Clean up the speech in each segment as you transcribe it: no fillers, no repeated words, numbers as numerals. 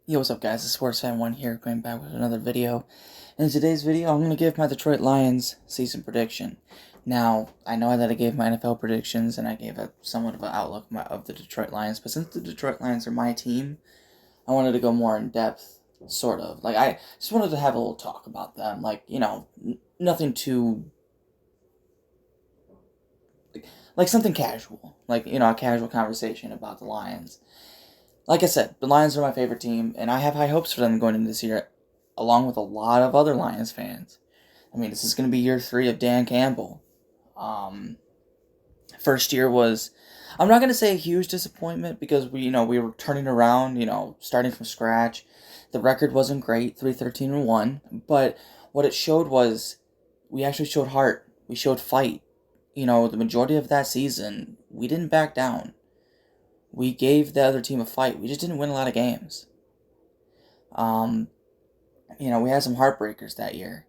Yo, what's up guys, it's Sports Fan 1 here, going back with another video. In today's video, I'm going to give my Detroit Lions season prediction. Now, I know that I gave my NFL predictions, and I gave a somewhat of an outlook of the Detroit Lions, but since the Detroit Lions are my team, I wanted to go more in depth, sort of. Like, I just wanted to have a little talk about them, like, nothing too, like something casual, like, a casual conversation about the Lions. Like I said, the Lions are my favorite team, and I have high hopes for them going into this year, along with a lot of other Lions fans. I mean, this is going to be year 3 of Dan Campbell. Um, First year was, I'm not going to say a huge disappointment because we were turning around, starting from scratch. The record wasn't great, 3-13-1, but what it showed was we actually showed heart. We showed fight. The majority of that season, we didn't back down. We gave the other team a fight. We just didn't win a lot of games. Um, we had some heartbreakers that year.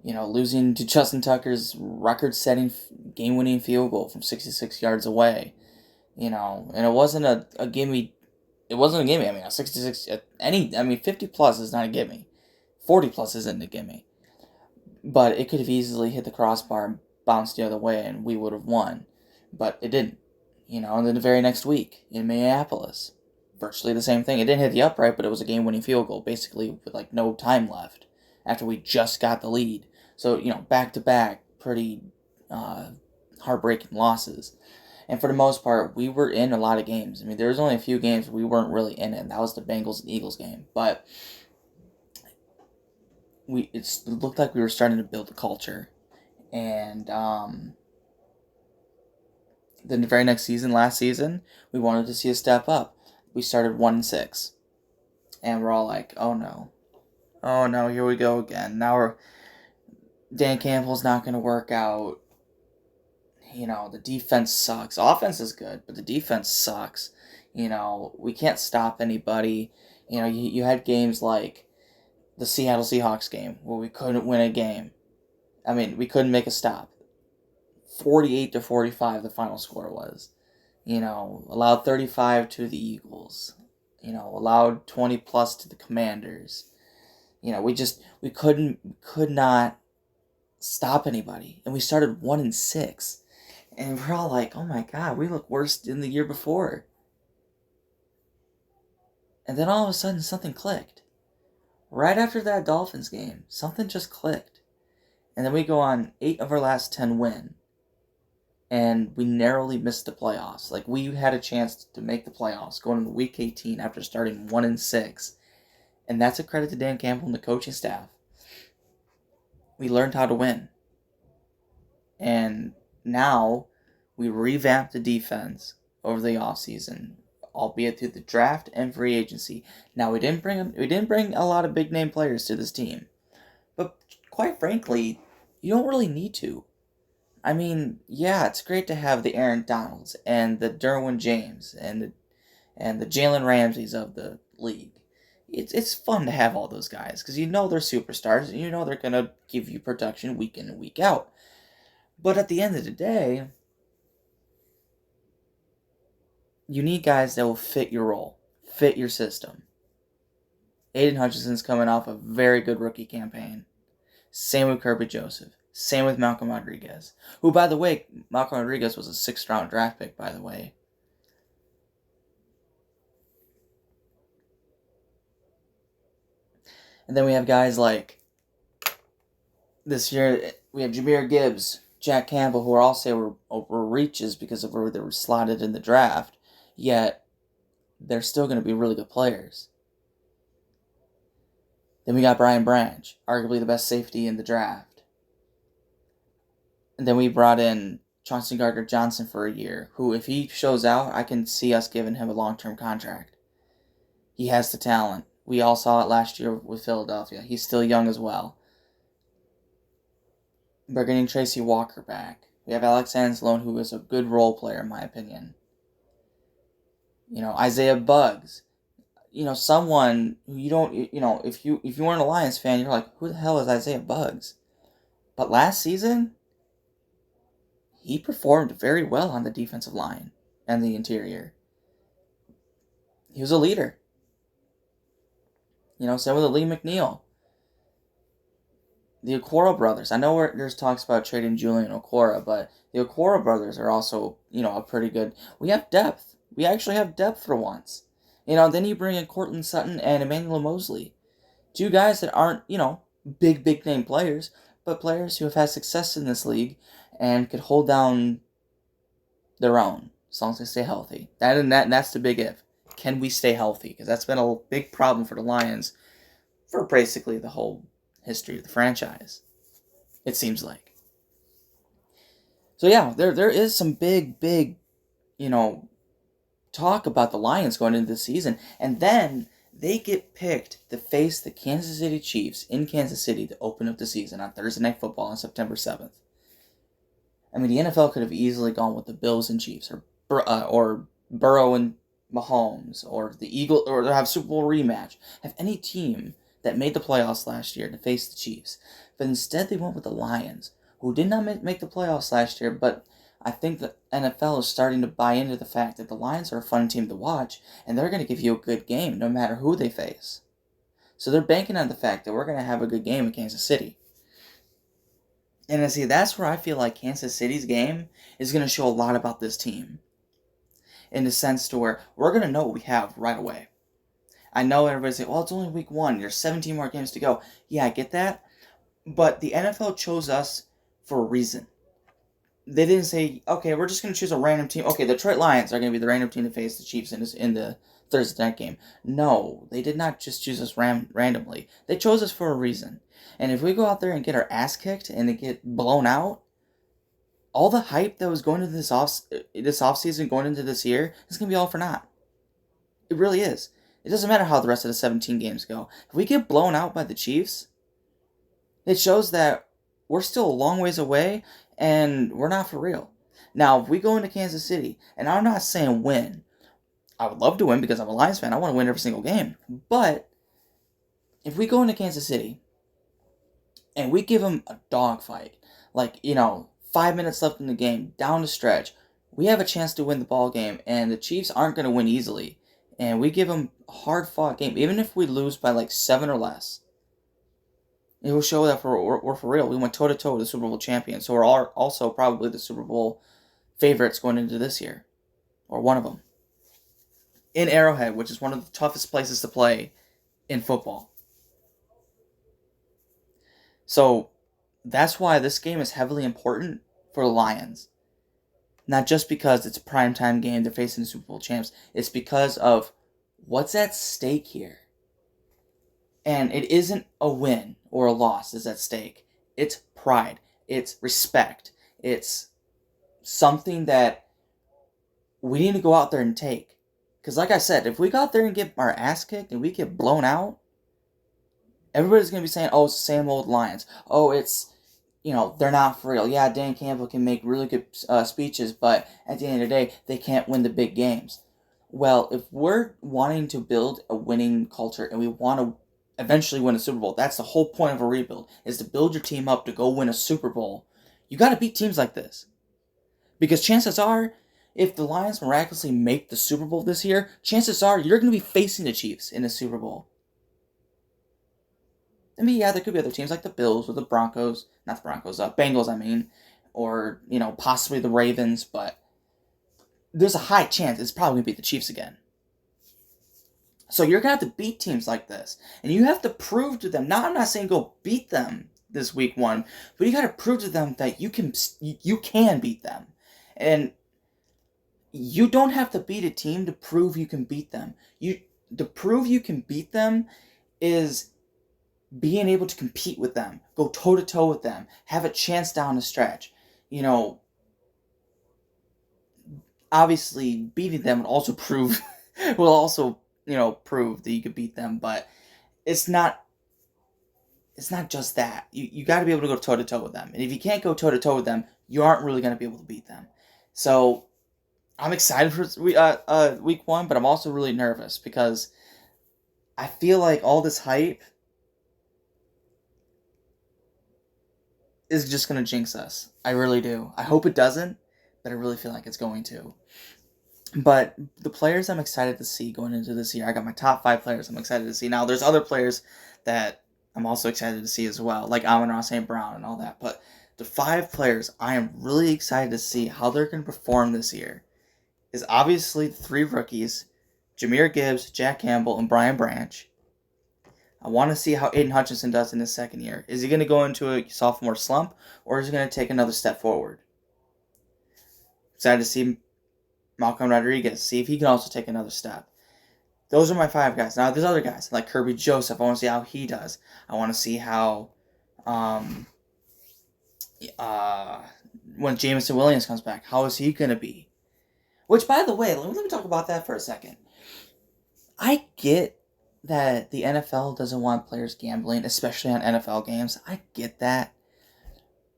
Losing to Justin Tucker's record-setting game-winning field goal from 66 yards away. And it wasn't a gimme. It wasn't a gimme. I mean, a 66, 50 plus is not a gimme. 40 plus isn't a gimme. But it could have easily hit the crossbar and bounced the other way, and we would have won. But it didn't. And then the very next week in Minneapolis, virtually the same thing. It didn't hit the upright, but it was a game-winning field goal, basically with like no time left after we just got the lead. So back to back, pretty heartbreaking losses. And for the most part, we were in a lot of games. I mean, there was only a few games we weren't really in it, and that was the Bengals and Eagles game. But it looked like we were starting to build a culture, and then the very next season, last season, we wanted to see a step up. We started 1-6, and we're all like, oh no, here we go again. Dan Campbell's not going to work out. The defense sucks. Offense is good, but the defense sucks. We can't stop anybody. You had games like the Seattle Seahawks game where we couldn't win a game. I mean, we couldn't make a stop. 48-45 the final score was. Allowed 35 to the Eagles. Allowed 20 plus to the Commanders. We could not stop anybody. And we started 1-6. And we're all like, oh my god, we look worse than the year before. And then all of a sudden something clicked. Right after that Dolphins game, something just clicked. And then we go on 8 of our last 10 win. And we narrowly missed the playoffs. Like, we had a chance to make the playoffs going into week 18 after starting 1-6. And that's a credit to Dan Campbell and the coaching staff. We learned how to win. And now we revamped the defense over the offseason, albeit through the draft and free agency. Now we didn't bring a lot of big name players to this team. But quite frankly, you don't really need to. I mean, yeah, it's great to have the Aaron Donalds and the Derwin James and the Jalen Ramseys of the league. It's fun to have all those guys because they're superstars and they're gonna give you production week in and week out. But at the end of the day, you need guys that will fit your role, fit your system. Aiden Hutchinson's coming off a very good rookie campaign. Same with Kirby Joseph. Same with Malcolm Rodriguez. Who, by the way, Malcolm Rodriguez was a 6th round draft pick, by the way. And then we have guys like, this year, we have Jahmyr Gibbs, Jack Campbell, who are all say were reaches because of where they were slotted in the draft. Yet, they're still going to be really good players. Then we got Brian Branch, arguably the best safety in the draft. And then we brought in Chauncey Gardner-Johnson for a year, who, if he shows out, I can see us giving him a long-term contract. He has the talent. We all saw it last year with Philadelphia. He's still young as well. We're getting Tracy Walker back. We have Alex Anzalone, who is a good role player, in my opinion. Isaiah Buggs. Someone who you don't, if you weren't a Lions fan, you're like, who the hell is Isaiah Buggs? But last season, he performed very well on the defensive line and the interior. He was a leader. Same with Lee McNeil. The Okoro brothers. I know there's talks about trading Julian Okoro, but the Okoro brothers are also, a pretty good. We have depth. We actually have depth for once. Then you bring in Cortland Sutton and Emmanuel Mosley. Two guys that aren't, big name players, but players who have had success in this league and could hold down their own as long as they stay healthy. That's the big if. Can we stay healthy? Because that's been a big problem for the Lions for basically the whole history of the franchise, it seems like. So yeah, there is some big, talk about the Lions going into the season, and then they get picked to face the Kansas City Chiefs in Kansas City to open up the season on Thursday Night Football on September 7th. I mean, the NFL could have easily gone with the Bills and Chiefs, or Burrow and Mahomes, or the Eagles, or have Super Bowl rematch. Have any team that made the playoffs last year to face the Chiefs. But instead they went with the Lions, who did not make the playoffs last year, but I think the NFL is starting to buy into the fact that the Lions are a fun team to watch, and they're going to give you a good game no matter who they face. So they're banking on the fact that we're going to have a good game in Kansas City. And see, that's where I feel like Kansas City's game is going to show a lot about this team. In the sense to where we're going to know what we have right away. I know everybody's like, well, it's only week 1. There's 17 more games to go. Yeah, I get that. But the NFL chose us for a reason. They didn't say, okay, we're just going to choose a random team. Okay, the Detroit Lions are going to be the random team to face the Chiefs in the Thursday night game. No, they did not just choose us randomly. They chose us for a reason. And if we go out there and get our ass kicked and they get blown out, all the hype that was going into this offseason, going into this year, is going to be all for naught. It really is. It doesn't matter how the rest of the 17 games go. If we get blown out by the Chiefs, it shows that we're still a long ways away and we're not for real. Now, if we go into Kansas City, and I'm not saying win. I would love to win because I'm a Lions fan. I want to win every single game. But if we go into Kansas City and we give them a dogfight, 5 minutes left in the game, down the stretch, we have a chance to win the ball game, and the Chiefs aren't going to win easily. And we give them a hard-fought game, even if we lose by 7 or less. It will show that we're for real. We went toe-to-toe with the Super Bowl champions, so we're also probably the Super Bowl favorites going into this year. Or one of them. In Arrowhead, which is one of the toughest places to play in football. So, that's why this game is heavily important for the Lions. Not just because it's a primetime game, they're facing the Super Bowl champs. It's because of what's at stake here. And it isn't a win or a loss that's at stake. It's pride. It's respect. It's something that we need to go out there and take. Because like I said, if we go out there and get our ass kicked and we get blown out, everybody's going to be saying, oh, it's the same old Lions. Oh, it's... they're not for real. Yeah, Dan Campbell can make really good speeches, but at the end of the day, they can't win the big games. Well, if we're wanting to build a winning culture and we want to eventually win a Super Bowl, that's the whole point of a rebuild, is to build your team up to go win a Super Bowl. You got to beat teams like this. Because chances are, if the Lions miraculously make the Super Bowl this year, chances are you're going to be facing the Chiefs in the Super Bowl. I mean, yeah, there could be other teams like the Bills or the Broncos. Not the Broncos, Bengals, I mean. Or, possibly the Ravens. But there's a high chance it's probably going to be the Chiefs again. So you're going to have to beat teams like this. And you have to prove to them. Now, I'm not saying go beat them this week 1. But you got to prove to them that you can beat them. And you don't have to beat a team to prove you can beat them. To prove you can beat them is being able to compete with them, go toe-to-toe with them, have a chance down the stretch. Obviously, beating them will also prove that you could beat them, but it's not just that. You got to be able to go toe-to-toe with them. And if you can't go toe-to-toe with them, you aren't really going to be able to beat them. So, I'm excited for week 1, but I'm also really nervous because I feel like all this hype is just going to jinx us. I really do. I hope it doesn't, but I really feel like it's going to. But the players I'm excited to see going into this year, I got my top 5 players I'm excited to see. Now, there's other players that I'm also excited to see as well, like Amon-Ra St. Brown and all that. But the 5 players I am really excited to see how they're going to perform this year is obviously the 3 rookies, Jahmyr Gibbs, Jack Campbell, and Brian Branch. I want to see how Aiden Hutchinson does in his second year. Is he going to go into a sophomore slump, or is he going to take another step forward? Excited to see Malcolm Rodriguez, see if he can also take another step. Those are my 5 guys. Now, there's other guys, like Kirby Joseph. I want to see how he does. I want to see how, when Jameson Williams comes back, how is he going to be? Which, by the way, let me talk about that for a second. I get that the NFL doesn't want players gambling, especially on NFL games. I get that.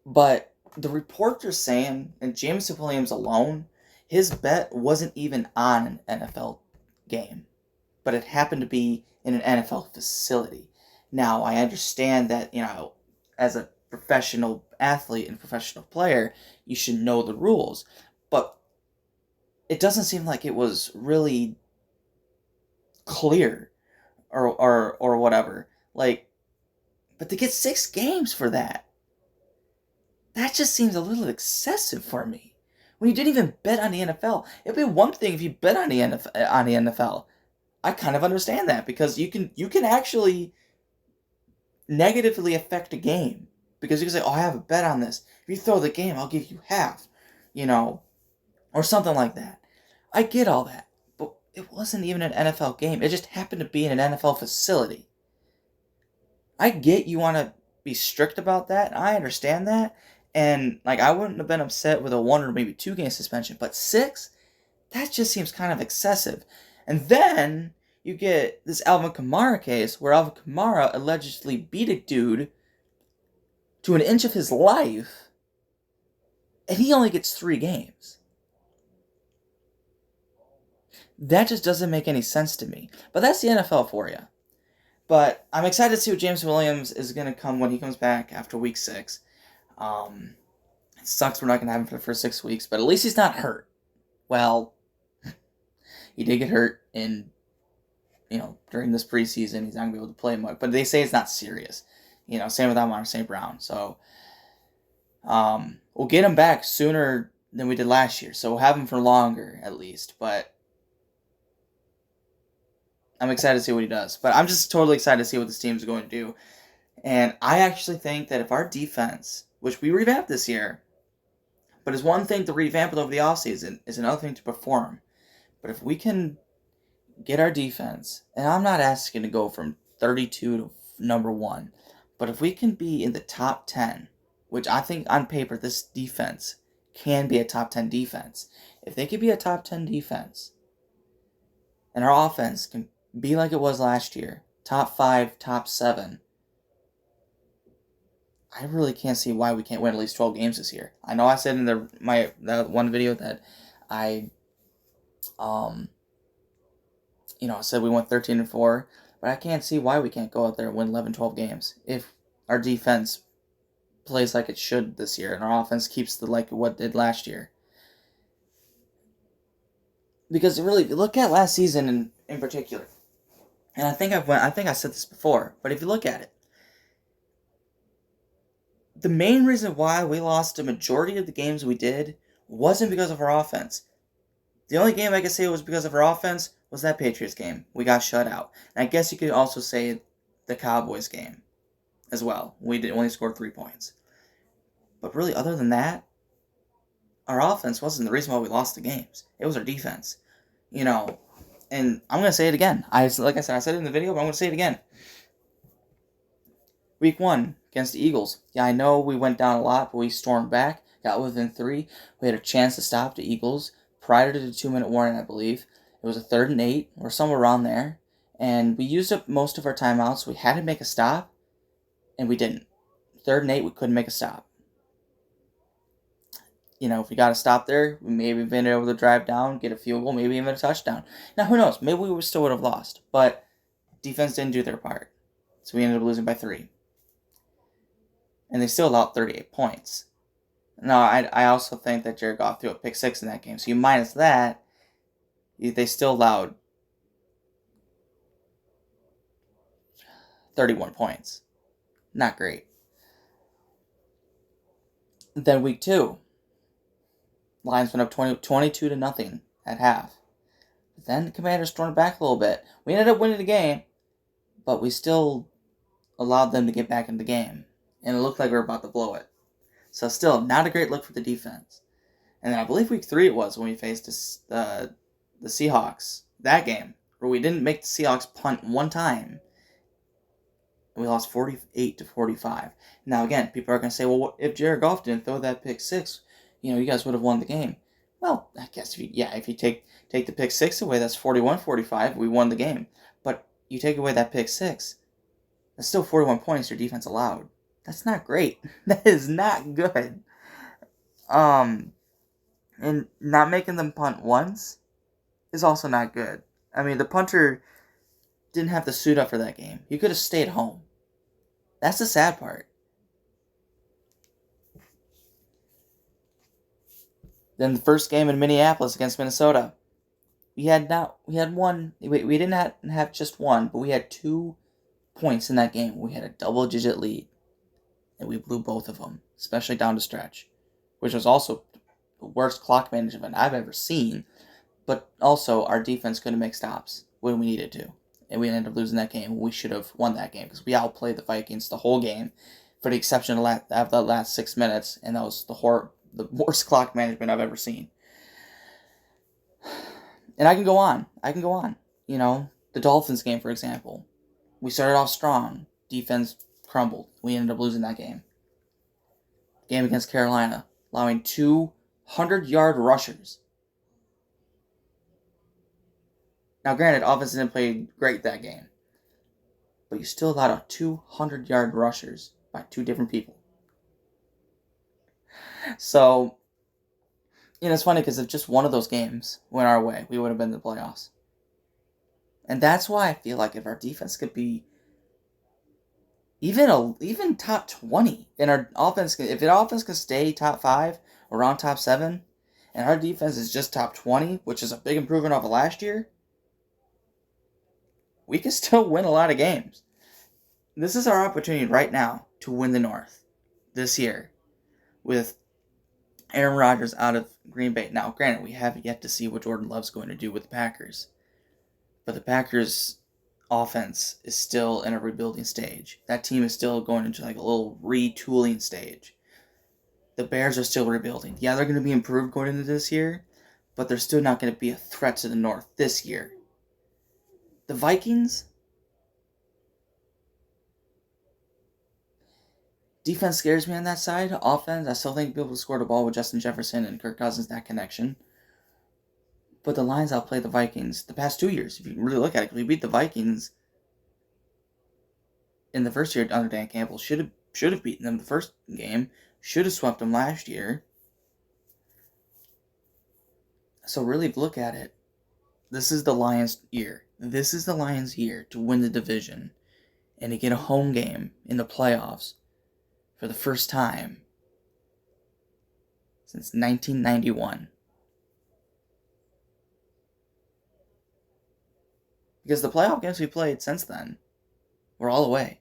But the reports are saying, and Jameson Williams alone, his bet wasn't even on an NFL game, but it happened to be in an NFL facility. Now, I understand that, as a professional athlete and professional player, you should know the rules, but it doesn't seem like it was really clear or whatever. Like, but to get 6 games for that just seems a little excessive for me. When you didn't even bet on the NFL, it'd be one thing if you bet on the NFL. I kind of understand that because you can actually negatively affect a game because you can say, "Oh, I have a bet on this. If you throw the game, I'll give you half," or something like that. I get all that, but it wasn't even an NFL game. It just happened to be in an NFL facility. I get you want to be strict about that. I understand that. And, I wouldn't have been upset with a 1 or maybe 2 game suspension. But 6? That just seems kind of excessive. And then you get this Alvin Kamara case where Alvin Kamara allegedly beat a dude to an inch of his life. And he only gets 3 games. That just doesn't make any sense to me. But that's the NFL for you. But I'm excited to see what James Williams is going to come when he comes back after week 6. It sucks we're not going to have him for the first 6 weeks, but at least he's not hurt. Well, he did get hurt during this preseason. He's not going to be able to play much, but they say it's not serious. Same with Amon-Ra St. Brown. So, we'll get him back sooner than we did last year. So we'll have him for longer, at least. But I'm excited to see what he does. But I'm just totally excited to see what this team is going to do. And I actually think that if our defense, which we revamped this year, but it's one thing to revamp it over the offseason, it's another thing to perform. But if we can get our defense, and I'm not asking to go from 32 to number 1, but if we can be in the top 10, which I think on paper this defense can be a top 10 defense. If they could be a top 10 defense, and our offense can be like it was last year, top 5, top 7, I really can't see why we can't win at least 12 games this year. I know I said in that one video that I said we went 13-4, but I can't see why we can't go out there and win 11, 12 games if our defense plays like it should this year and our offense keeps like what it did last year. Because really, if you look at last season in particular, and I think I said this before, but if you look at it, the main reason why we lost the majority of the games we did wasn't because of our offense. The only game I could say was because of our offense was that Patriots game. We got shut out. And I guess you could also say the Cowboys game as well. We only scored 3 points. But really, other than that, our offense wasn't the reason why we lost the games. It was our defense. And I'm going to say it again. Like I said it in the video, but I'm going to say it again. Week 1 against the Eagles. Yeah, I know we went down a lot, but we stormed back, got within 3. We had a chance to stop the Eagles prior to the 2-minute warning, I believe. It was a 3rd and 8, or somewhere around there. And we used up most of our timeouts. We had to make a stop, and we didn't. 3rd and 8, we couldn't make a stop. If we got a stop there, we maybe been able to drive down, get a field goal, maybe even a touchdown. Now, who knows? Maybe we still would have lost. But defense didn't do their part. So we ended up losing by 3. And they still allowed 38 points. Now, I also think that Jared Goff threw a pick 6 in that game. So you minus that, They still allowed 31 points. Not great. Then week 2, Lions went up 22 to nothing at half. But then the Commanders stormed back a little bit. We ended up winning the game, but we still allowed them to get back in the game. And it looked like we were about to blow it. So still, not a great look for the defense. And then I believe week 3 it was when we faced the Seahawks. That game, where we didn't make the Seahawks punt one time. And we lost 48 to 45. Now again, people are going to say, well, what, if Jared Goff didn't throw that pick 6, you guys would have won the game. Well, I guess if you take the pick 6 away, that's 41-45. We won the game. But you take away that pick 6, that's still 41 points your defense allowed. That's not great. That is not good. And not making them punt once is also not good. I mean, the punter didn't have to suit up for that game. He could have stayed home. That's the sad part. Then the first game in Minneapolis against Minnesota, we didn't have just one, but we had 2 points in that game. We had a double-digit lead, and we blew both of them, especially down the stretch, which was also the worst clock management I've ever seen. But also, our defense couldn't make stops when we needed to, and we ended up losing that game. We should have won that game because we outplayed the Vikings the whole game, for the exception of the last 6 minutes, and that was the worst clock management I've ever seen. And I can go on. The Dolphins game, for example. We started off strong. Defense crumbled. We ended up losing that game. Game against Carolina, allowing 200-yard rushers. Now, granted, offense didn't play great that game, but you still allowed a 200-yard rushers by 2 different people. So, it's funny because if just one of those games went our way, we would have been in the playoffs. And that's why I feel like if our defense could be even top 20, and our offense, if the offense could stay top 5, around top 7, and our defense is just top 20, which is a big improvement off of last year, we can still win a lot of games. This is our opportunity right now to win the North this year with Aaron Rodgers out of Green Bay. Now, granted, we have yet to see what Jordan Love's going to do with the Packers. But the Packers' offense is still in a rebuilding stage. That team is still going into like a little retooling stage. The Bears are still rebuilding. Yeah, they're going to be improved going into this year, but they're still not going to be a threat to the North this year. The Vikings, defense scares me on that side. Offense, I still think we'll be able to score the ball with Justin Jefferson and Kirk Cousins, that connection. But the Lions outplayed the Vikings the past 2 years. If you really look at it, we beat the Vikings in the first year under Dan Campbell. Should have beaten them the first game. Should have swept them last year. So really look at it. This is the Lions' year. This is the Lions' year to win the division and to get a home game in the playoffs for the first time since 1991. Because the playoff games we played since then were all away.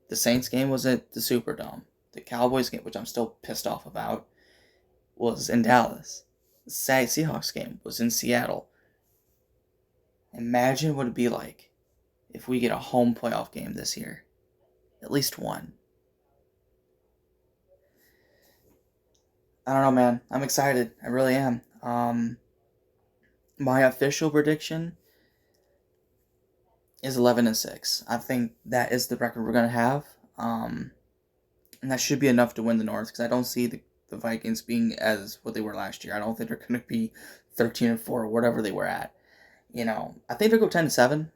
The Saints game was at the Superdome. The Cowboys game, which I'm still pissed off about, was in Dallas. The Seahawks game was in Seattle. Imagine what it'd be like if we get a home playoff game this year. At least one. I don't know, man. I'm excited. I really am. My official prediction is 11-6. I think that is the record we're going to have. And that should be enough to win the North, because I don't see the Vikings being as what they were last year. I don't think they're going to be 13-4 or whatever they were at. I think they'll go 10-7.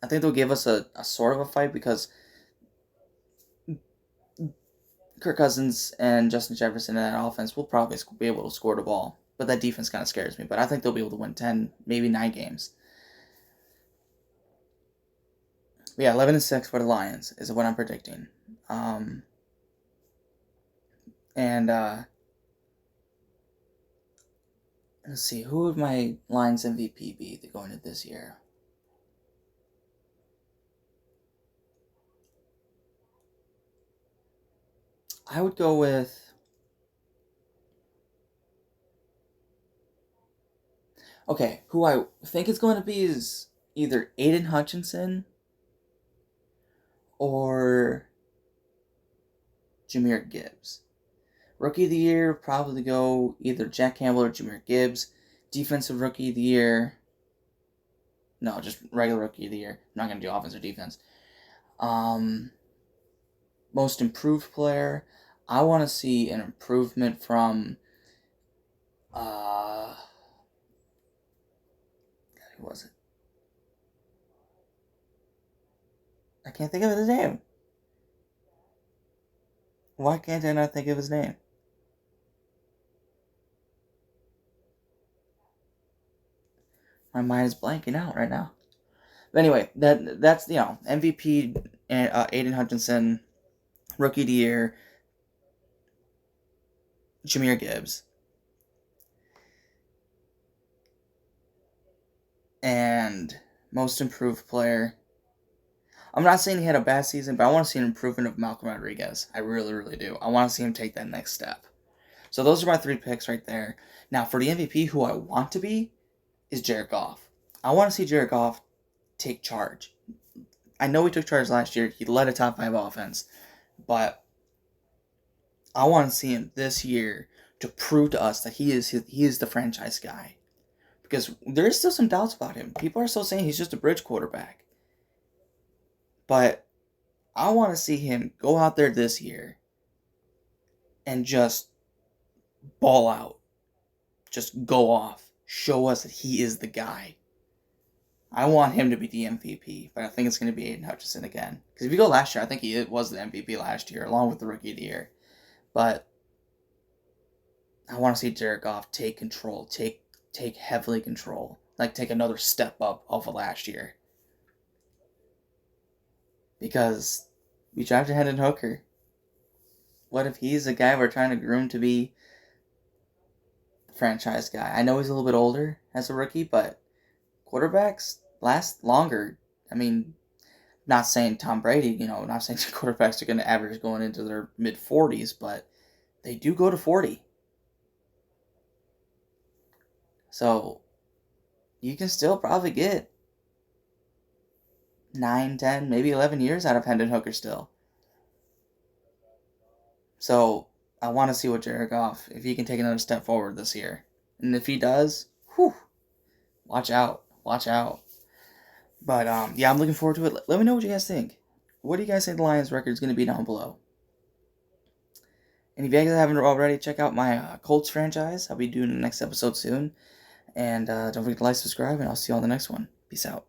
I think they'll give us a sort of a fight, because Kirk Cousins and Justin Jefferson in that offense will probably be able to score the ball. But that defense kind of scares me. But I think they'll be able to win 10, maybe 9 games. But yeah, 11-6 for the Lions is what I'm predicting. And Let's see, who would my Lions MVP be going into this year? I would go with... Okay, who I think it's going to be is either Aiden Hutchinson or Jahmyr Gibbs. Rookie of the Year, probably go either Jack Campbell or Jahmyr Gibbs. Defensive Rookie of the Year... No, just regular Rookie of the Year. I'm not going to do offense or defense. Most Improved Player. I want to see an improvement from... who was it? I can't think of his name. Why can't I not think of his name? My mind is blanking out right now. But anyway, that's MVP and Aiden Hutchinson, Rookie of the Year, Jahmyr Gibbs, and Most Improved Player. I'm not saying he had a bad season, but I want to see an improvement of Malcolm Rodriguez. I really, really do. I want to see him take that next step. So those are my 3 picks right there. Now, for the MVP, who I want to be is Jared Goff. I want to see Jared Goff take charge. I know he took charge last year. He led a top 5 offense. But I want to see him this year to prove to us that he is the franchise guy. Because there is still some doubts about him. People are still saying he's just a bridge quarterback. But I want to see him go out there this year and just ball out. Just go off. Show us that he is the guy. I want him to be the MVP, but I think it's going to be Aiden Hutchinson again. Because if you go last year, I think he was the MVP last year, along with the Rookie of the Year. But I want to see Jared Goff take control, take heavily control, like take another step up off of last year. Because we drafted Hendon Hooker. What if he's the guy we're trying to groom to be the franchise guy? I know he's a little bit older as a rookie, but quarterbacks last longer. I mean, not saying Tom Brady, not saying quarterbacks are going to average going into their mid-40s, but they do go to 40. So, you can still probably get 9, 10, maybe 11 years out of Hendon Hooker still. So, I want to see what Jared Goff, if he can take another step forward this year. And if he does, watch out. But, I'm looking forward to it. Let me know what you guys think. What do you guys think the Lions record is going to be down below? And if you guys haven't already, check out my Colts franchise. I'll be doing the next episode soon. And don't forget to like, subscribe, and I'll see you on the next one. Peace out.